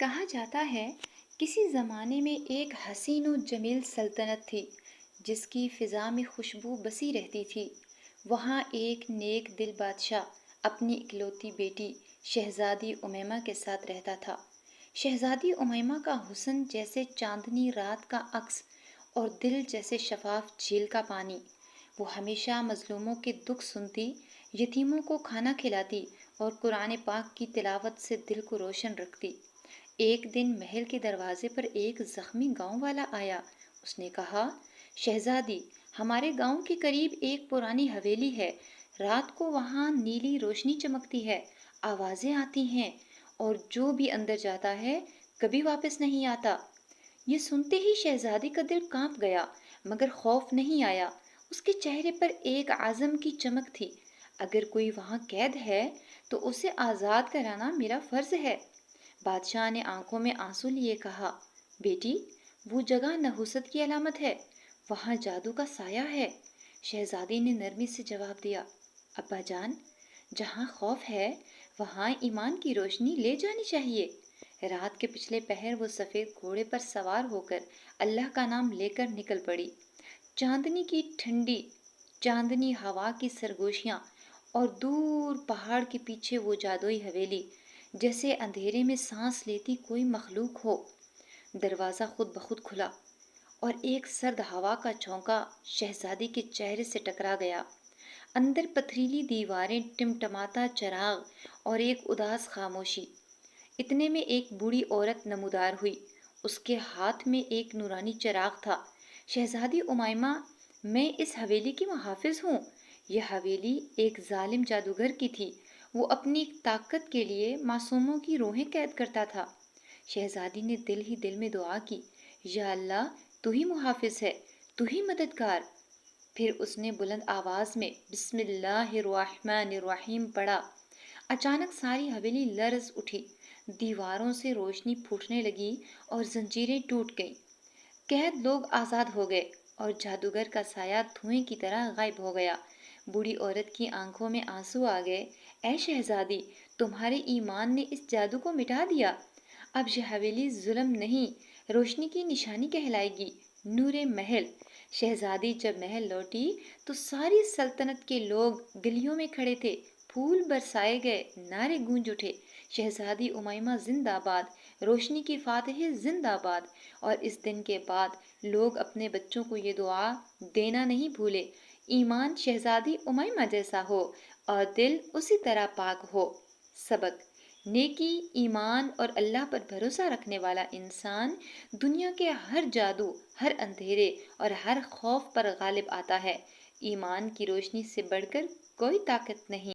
کہا جاتا ہے کسی زمانے میں ایک حسین و جمیل سلطنت تھی جس کی فضا میں خوشبو بسی رہتی تھی۔ وہاں ایک نیک دل بادشاہ اپنی اکلوتی بیٹی شہزادی امیمہ کے ساتھ رہتا تھا۔ شہزادی امیمہ کا حسن جیسے چاندنی رات کا عکس اور دل جیسے شفاف جھیل کا پانی۔ وہ ہمیشہ مظلوموں کے دکھ سنتی، یتیموں کو کھانا کھلاتی اور قرآن پاک کی تلاوت سے دل کو روشن رکھتی۔ ایک دن محل کے دروازے پر ایک زخمی گاؤں والا آیا۔ اس نے کہا، شہزادی، ہمارے گاؤں کے قریب ایک پرانی حویلی ہے۔ رات کو وہاں نیلی روشنی چمکتی ہے، آوازیں آتی ہیں اور جو بھی اندر جاتا ہے کبھی واپس نہیں آتا۔ یہ سنتے ہی شہزادی کا دل کانپ گیا، مگر خوف نہیں آیا۔ اس کے چہرے پر ایک عزم کی چمک تھی۔ اگر کوئی وہاں قید ہے تو اسے آزاد کرانا میرا فرض ہے۔ بادشاہ نے آنکھوں میں آنسو لیے کہا، بیٹی، وہ جگہ نحوست کی علامت ہے، وہاں جادو کا سایہ ہے۔ شہزادی نے نرمی سے جواب دیا، ابا جان، جہاں خوف ہے وہاں ایمان کی روشنی لے جانی چاہیے۔ رات کے پچھلے پہر وہ سفید گھوڑے پر سوار ہو کر اللہ کا نام لے کر نکل پڑی۔ چاندنی کی ٹھنڈی چاندنی ہوا کی سرگوشیاں اور دور پہاڑ کے پیچھے وہ جادوئی حویلی، جیسے اندھیرے میں سانس لیتی کوئی مخلوق ہو۔ دروازہ خود بخود کھلا اور ایک سرد ہوا کا جھونکا شہزادی کے چہرے سے ٹکرا گیا۔ اندر پتھریلی دیواریں، ٹمٹماتا چراغ اور ایک اداس خاموشی۔ اتنے میں ایک بوڑھی عورت نمودار ہوئی۔ اس کے ہاتھ میں ایک نورانی چراغ تھا۔ شہزادی امیمہ، میں اس حویلی کی محافظ ہوں۔ یہ حویلی ایک ظالم جادوگر کی تھی۔ وہ اپنی طاقت کے لیے معصوموں کی روحیں قید کرتا تھا۔ شہزادی نے دل ہی دل میں دعا کی، یا اللہ، تو ہی محافظ ہے، تو ہی مددگار۔ پھر اس نے بلند آواز میں بسم اللہ الرحمن الرحیم پڑھا۔ اچانک ساری حویلی لرز اٹھی، دیواروں سے روشنی پھوٹنے لگی اور زنجیریں ٹوٹ گئیں۔ قید لوگ آزاد ہو گئے اور جادوگر کا سایہ دھوئیں کی طرح غائب ہو گیا۔ بوڑھی عورت کی آنکھوں میں آنسو آ گئے، اے شہزادی، تمہارے ایمان نے اس جادو کو مٹا دیا۔ اب یہ حویلی ظلم نہیں، روشنی کی نشانی کہلائے گی، نور محل۔ شہزادی جب محل لوٹی تو ساری سلطنت کے لوگ گلیوں میں کھڑے تھے، پھول برسائے گئے، نعرے گونج اٹھے، شہزادی امیمہ زندہ باد، روشنی کی فاتح زندہ باد۔ اور اس دن کے بعد لوگ اپنے بچوں کو یہ دعا دینا نہیں بھولے، ایمان شہزادی امیمہ جیسا ہو اور دل اسی طرح پاک ہو۔ سبق: نیکی، ایمان اور اللہ پر بھروسہ رکھنے والا انسان دنیا کے ہر جادو، ہر اندھیرے اور ہر خوف پر غالب آتا ہے۔ ایمان کی روشنی سے بڑھ کر کوئی طاقت نہیں۔